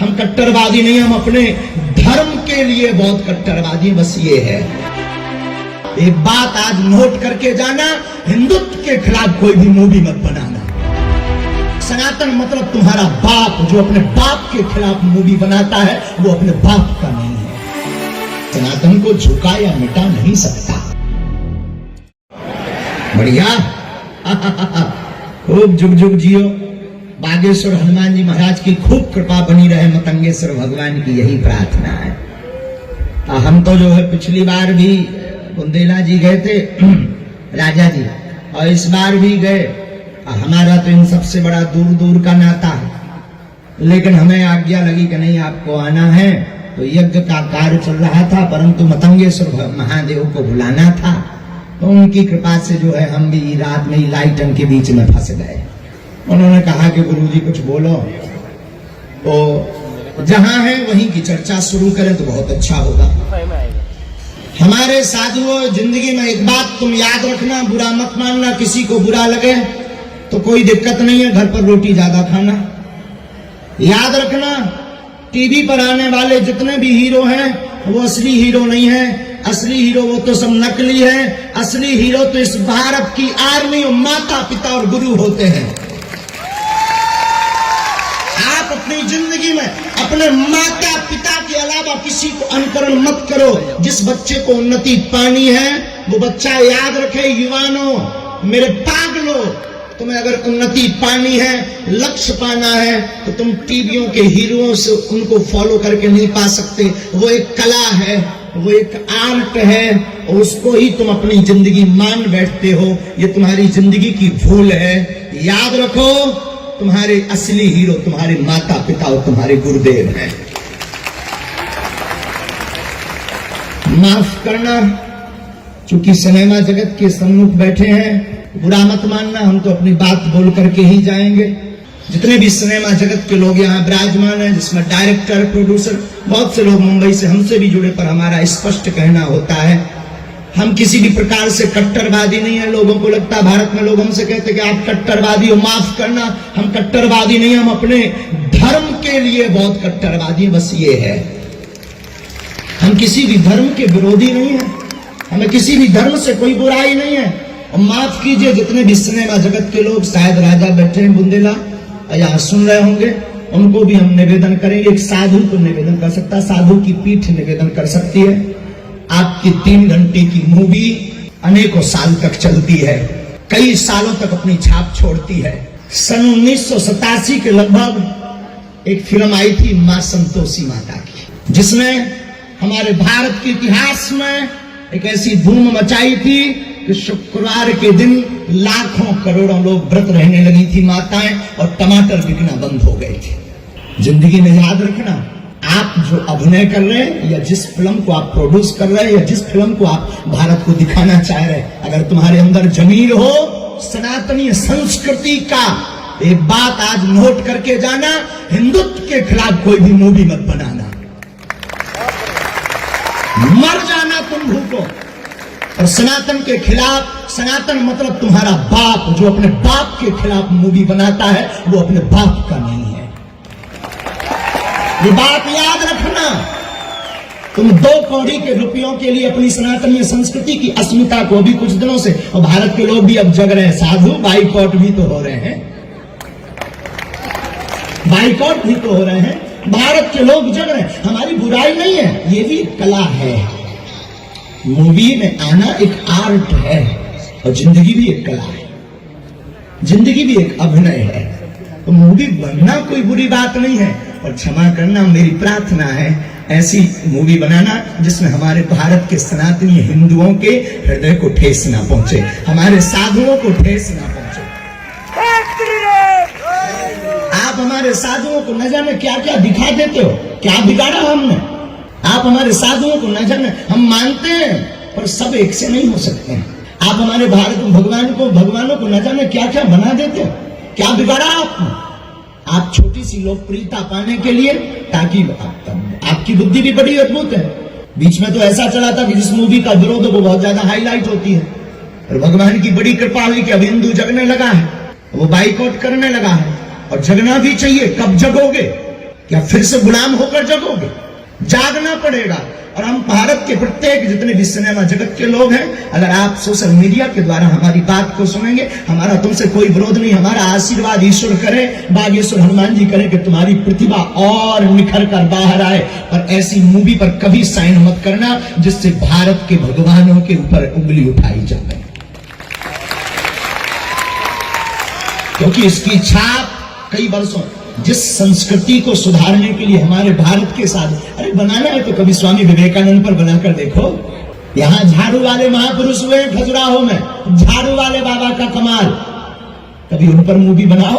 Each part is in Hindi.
हम कट्टरवादी नहीं, हम अपने धर्म के लिए बहुत कट्टरवादी, बस ये है। एक बात आज नोट करके जाना, हिंदुत्व के खिलाफ कोई भी मूवी मत बनाना। सनातन मतलब तुम्हारा बाप, जो अपने बाप के खिलाफ मूवी बनाता है वो अपने बाप का नहीं है। सनातन को झुका या मिटा नहीं सकता। बढ़िया खूब जुग जुग जियो। बागेश्वर हनुमान जी महाराज की खूब कृपा बनी रहे, मतंगेश्वर भगवान की यही प्रार्थना है। हम तो जो है पिछली बार भी बुंदेला जी गए थे राजा जी, और इस बार भी गए। हमारा तो इन सबसे बड़ा दूर दूर का नाता है, लेकिन हमें आज्ञा लगी कि नहीं आपको आना है। तो यज्ञ का कार्य चल रहा था, परंतु मतंगेश्वर महादेव को बुलाना था, तो उनकी कृपा से जो है हम भी रात में लाइटन के बीच में फंस गए। उन्होंने कहा कि गुरुजी कुछ बोलो, तो जहां है वहीं की चर्चा शुरू करें तो बहुत अच्छा होगा। हमारे साधुओं, जिंदगी में एक बात तुम याद रखना, बुरा मत मानना, किसी को बुरा लगे तो कोई दिक्कत नहीं है, घर पर रोटी ज्यादा खाना। याद रखना, टीवी पर आने वाले जितने भी हीरो हैं वो असली हीरो नहीं है। असली हीरो वो तो सब नकली है। असली हीरो तो इस भारत की आर्मी और माता पिता और गुरु होते हैं। आप अपनी जिंदगी में अपने माता पिता के अलावा किसी को अनुकरण मत करो। जिस बच्चे को उन्नति पानी है वो बच्चा याद रखे, युवानों, मेरे पागलों, तुम्हें अगर उन्नति पानी है, लक्ष्य पाना है, तो तुम टीवियों के हीरोओं से उनको फॉलो करके नहीं पा सकते। वो एक कला है, वो एक आर्ट है, और उसको ही तुम अपनी जिंदगी मान बैठते हो। ये तुम्हारी जिंदगी की भूल है। याद रखो, तुम्हारे असली हीरो तुम्हारे माता पिता और तुम्हारे गुरुदेव हैं। माफ करना, चूंकि सिनेमा जगत के सम्मुख बैठे हैं, बुरा मत मानना, हम तो अपनी बात बोल करके ही जाएंगे। जितने भी सिनेमा जगत के लोग यहाँ विराजमान हैं, जिसमें डायरेक्टर, प्रोड्यूसर, बहुत से लोग मुंबई से हमसे भी जुड़े, पर हमारा स्पष्ट कहना होता है, हम किसी भी प्रकार से कट्टरवादी नहीं है। लोगों को लगता है, भारत में लोग हमसे कहते कि आप कट्टरवादी हो। माफ करना, हम कट्टरवादी नहीं, हम अपने धर्म के लिए बहुत कट्टरवादी, बस ये है। हम किसी भी धर्म के विरोधी नहीं है, हमें किसी भी धर्म से कोई बुराई नहीं है। और माफ कीजिए, जितने भी सिनेमा जगत के लोग, शायद राजा बैठे हैं बुंदेला यहाँ सुन रहे होंगे, उनको भी हम निवेदन करेंगे। एक साधु तो निवेदन कर सकता है, साधु की पीठ निवेदन कर सकती है। आपकी 3 घंटे की मूवी अनेकों साल तक चलती है, कई सालों तक अपनी छाप छोड़ती है। सन 1987 के लगभग एक फिल्म आई थी मां संतोषी माता की, जिसमें हमारे भारत के इतिहास में एक ऐसी धूम मचाई थी कि शुक्रवार के दिन लाखों करोड़ों लोग व्रत रहने लगी थी माताएं, और टमाटर बिकना बंद हो गए थे। जिंदगी में याद रखना, आप जो अभिनय कर रहे हैं, या जिस फिल्म को आप प्रोड्यूस कर रहे हैं, या जिस फिल्म को आप भारत को दिखाना चाह रहे हैं, अगर तुम्हारे अंदर जमीर हो सनातनी संस्कृति का, एक बात आज नोट करके जाना, हिंदुत्व के खिलाफ कोई भी मूवी मत बनाना। मर जाना तुम भूखो। और सनातन के खिलाफ, सनातन मतलब तुम्हारा बाप, जो अपने बाप के खिलाफ मूवी बनाता है वो अपने बाप का नहीं है। ये बात याद रखना। तुम 2 कौड़ी के रुपयों के लिए अपनी सनातनीय संस्कृति की अस्मिता को भी कुछ दिनों से, और भारत के लोग भी अब जग रहे हैं, साधु बाइकआउट भी तो हो रहे हैं, बाइकआउट भी तो हो रहे हैं, भारत के लोग जग रहे हैं। हमारी बुराई नहीं है, ये भी कला है। मूवी में आना एक आर्ट है, और जिंदगी भी एक कला है, जिंदगी भी एक अभिनय है। तो मूवी बनना कोई बुरी बात नहीं है। और क्षमा करना, मेरी प्रार्थना है ऐसी मूवी बनाना जिसमें हमारे भारत के सनातनी हिंदुओं के हृदय को ठेस ना पहुंचे, हमारे साधुओं को ठेस ना पहुंचे। आप हमारे साधुओं को न जाने क्या क्या दिखा देते हो, क्या बिगाड़ा हमने। आप हमारे साधुओं को न जाने, हम मानते हैं पर सब एक से नहीं हो सकते हैं। आप हमारे भारत भगवानों को न जाने क्या क्या बना देते हो, क्या बिगाड़ा आपने। आप छोटी सी लोकप्रियता पाने के लिए, ताकि आपकी बुद्धि भी बड़ी अद्भुत है। बीच में तो ऐसा चला था कि जिस मूवी का विरोध वो बहुत ज्यादा हाईलाइट होती है, और भगवान की बड़ी कृपा हुई कि अब हिंदू जगने लगा है, वो बाइकआउट करने लगा है। और जगना भी चाहिए, कब जगोगे? क्या फिर से गुलाम होकर जगोगे? जागना पड़ेगा। और हम भारत के प्रत्येक जितने भी सिनेमा जगत के लोग हैं, अगर आप सोशल मीडिया के द्वारा हमारी बात को सुनेंगे, हमारा तुमसे कोई विरोध नहीं, हमारा आशीर्वाद ईश्वर करे, बागेश्वर हनुमान जी करे कि तुम्हारी प्रतिभा और निखर कर बाहर आए। पर ऐसी मूवी पर कभी साइन मत करना जिससे भारत के भगवानों के ऊपर उंगली उठाई जाए, क्योंकि इसकी छाप कई वर्षों, जिस संस्कृति को सुधारने के लिए हमारे भारत के साथ, अरे बनाना है तो कभी स्वामी विवेकानंद पर बनाकर देखो। यहाँ झाड़ू वाले महापुरुष हुए खजुराहो में, झाड़ू वाले बाबा का कमाल, कभी उन पर मूवी बनाओ।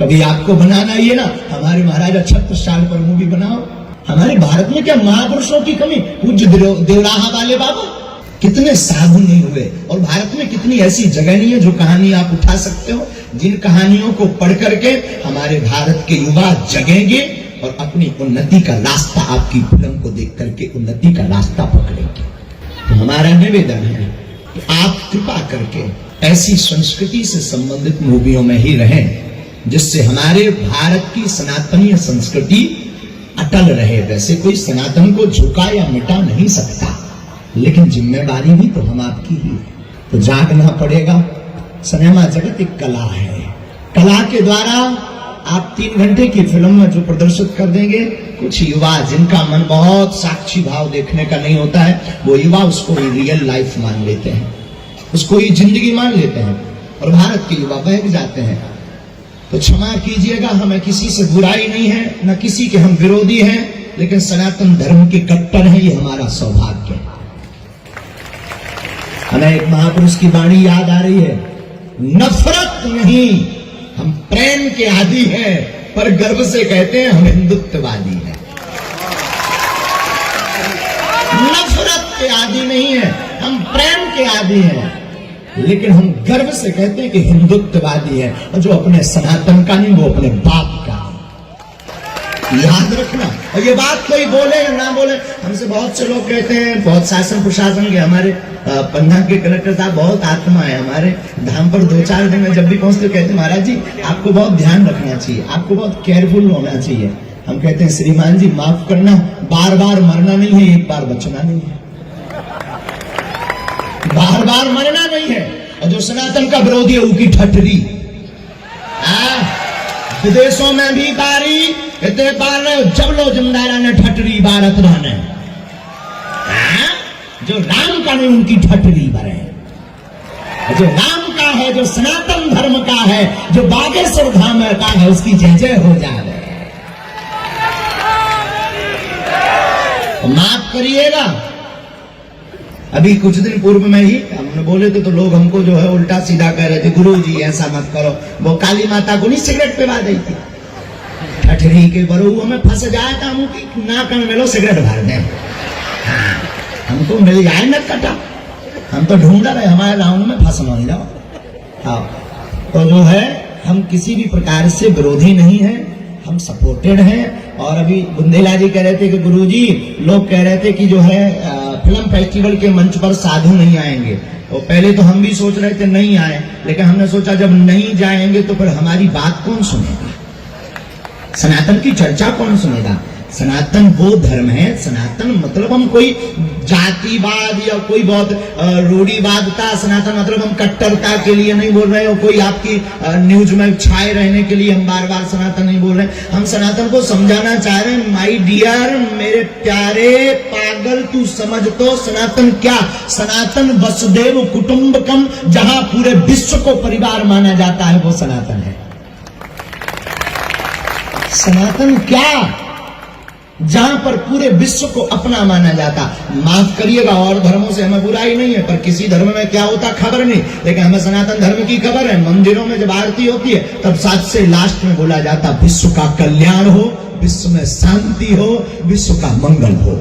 कभी आपको बनाना ही है ना, हमारे महाराजा छत्रसाल पर मूवी बनाओ। हमारे भारत में क्या महापुरुषों की कमी? पूज्य देवराहा वाले बाबा कितने साधु नहीं हुए, और भारत में कितनी ऐसी जगह नहीं है जो कहानी आप उठा सकते हो, जिन कहानियों को पढ़ करके हमारे भारत के युवा जगेंगे और अपनी उन्नति का रास्ता, आपकी फिल्म को देख करके उन्नति का रास्ता पकड़ेंगे। तो हमारा निवेदन है कि आप कृपा करके ऐसी संस्कृति से संबंधित मूवियों में ही रहें जिससे हमारे भारत की सनातनीय संस्कृति अटल रहे। वैसे कोई सनातन को झुका या मिटा नहीं सकता, लेकिन जिम्मेदारी भी तो हम आपकी ही, तो जागना पड़ेगा। सिनेमा जगत एक कला है, कला के द्वारा आप 3 घंटे की फिल्म में जो प्रदर्शित कर देंगे, कुछ युवा जिनका मन बहुत साक्षी भाव देखने का नहीं होता है, वो युवा उसको ही रियल लाइफ मान लेते हैं, उसको ही जिंदगी मान लेते हैं, और भारत के युवा बहक जाते हैं। तो क्षमा कीजिएगा, हमें किसी से बुराई नहीं है, न किसी के हम विरोधी हैं, लेकिन सनातन धर्म के कट्टर हैं, ये हमारा सौभाग्य है। हमें एक महापुरुष की वाणी याद आ रही है, नफरत नहीं, हम प्रेम के आदी हैं, पर गर्व से कहते हैं हम हिंदुत्ववादी हैं। नफरत के आदी नहीं है, हम प्रेम के आदी हैं, लेकिन हम गर्व से कहते हैं कि हिंदुत्ववादी है। और जो अपने सनातन का नहीं, वो अपने बाप का। याद रखना। और ये बात कोई बोले या ना बोले, हमसे बहुत से लोग कहते हैं, बहुत शासन प्रशासन के, हमारे पन्ना के कलेक्टर साहब बहुत आत्मा है, हमारे धाम पर 2-4 दिन में जब भी पहुंचते कहते महाराज जी आपको बहुत ध्यान रखना चाहिए, आपको बहुत केयरफुल होना चाहिए। हम कहते हैं श्रीमान जी माफ करना, बार बार मरना नहीं है, एक बार बचना नहीं है, बार बार मरना नहीं है। और जो सनातन का विरोधी है उसकी ठटरी, विदेशों में भी बारी इतने बार जब लो जिंदारा ने ठटरी भारत रहने, जो राम का नहीं उनकी ठटरी भरे, जो राम का है, जो सनातन धर्म का है, जो बागेश्वर धाम का है, उसकी जय जय हो जाए। माफ करिएगा, अभी कुछ दिन पूर्व में ही हमने बोले थे तो लोग हमको जो है उल्टा सीधा कह रहे थे, गुरुजी ऐसा मत करो। वो काली माता को नहीं सिगरेट पिला दी थी, ठठरी के बरू में फंस जाए था, मुंह नाक में लो सिगरेट भर दे, हमको मिल जाए न कटा, हम तो ढूंढ रहे हमारे राउंड में फंस नहीं जाओ। हाँ, तो जो है हम किसी भी प्रकार से विरोधी नहीं है, हम सपोर्टेड हैं। और अभी बुंदेला जी कह रहे थे कि गुरुजी लोग कह रहे थे कि जो है फिल्म फेस्टिवल के मंच पर साधु नहीं आएंगे, तो पहले तो हम भी सोच रहे थे नहीं आए, लेकिन हमने सोचा जब नहीं जाएंगे तो फिर हमारी बात कौन सुनेगा, सनातन की चर्चा कौन सुनेगा। सनातन वो धर्म है, सनातन मतलब हम कोई जातिवाद या कोई बहुत रूढ़िवादता, सनातन मतलब हम कट्टरता के लिए नहीं बोल रहे हो, कोई आपकी न्यूज में छाए रहने के लिए हम बार बार सनातन नहीं बोल रहे, हम सनातन को समझाना चाह रहे हैं। माय डियर, मेरे प्यारे पागल, तू समझ तो सनातन क्या, सनातन वसुदेव कुटुंबकम, जहां पूरे विश्व को परिवार माना जाता है वो सनातन है। सनातन क्या, जहां पर पूरे विश्व को अपना माना जाता। माफ करिएगा, और धर्मों से हमें बुराई नहीं है, पर किसी धर्म में क्या होता खबर नहीं, लेकिन हमें सनातन धर्म की खबर है। मंदिरों में जब आरती होती है तब साथ से लास्ट में बोला जाता विश्व का कल्याण हो, विश्व में शांति हो, विश्व का मंगल हो।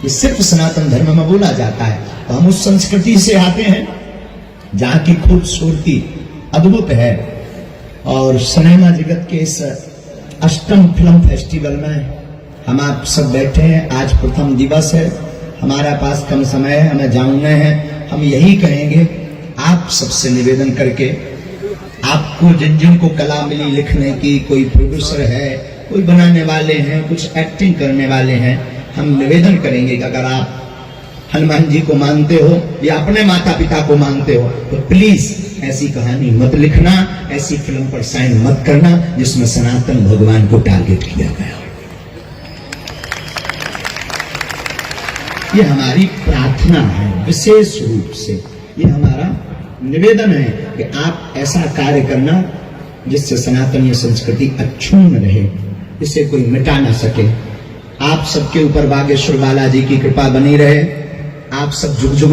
ये सिर्फ सनातन धर्म में बोला जाता है। तो हम उस संस्कृति से आते हैं जहां की खूबसूरती अद्भुत है। और सिनेमा जगत के इस 8म फिल्म फेस्टिवल में हम आप सब बैठे हैं। आज प्रथम दिवस है, हमारा पास कम समय है, हमें जानना है। हम यही कहेंगे आप सबसे निवेदन करके, आपको जिन जिन को कला मिली लिखने की, कोई प्रोड्यूसर है, कोई बनाने वाले हैं, कुछ एक्टिंग करने वाले हैं। हम निवेदन करेंगे कि अगर आप हनुमान जी को मानते हो या अपने माता पिता को मानते हो तो प्लीज ऐसी कहानी मत लिखना, ऐसी फिल्म पर साइन मत करना जिसमें सनातन भगवान को टारगेट किया गया हो। ये हमारी प्रार्थना है, विशेष रूप से ये हमारा निवेदन है कि आप ऐसा कार्य करना जिससे सनातनीय संस्कृति अक्षुण्ण रहे, इसे कोई मिटा ना सके। आप सबके ऊपर बागेश्वर बालाजी की कृपा बनी रहे। आप सब जुग जुग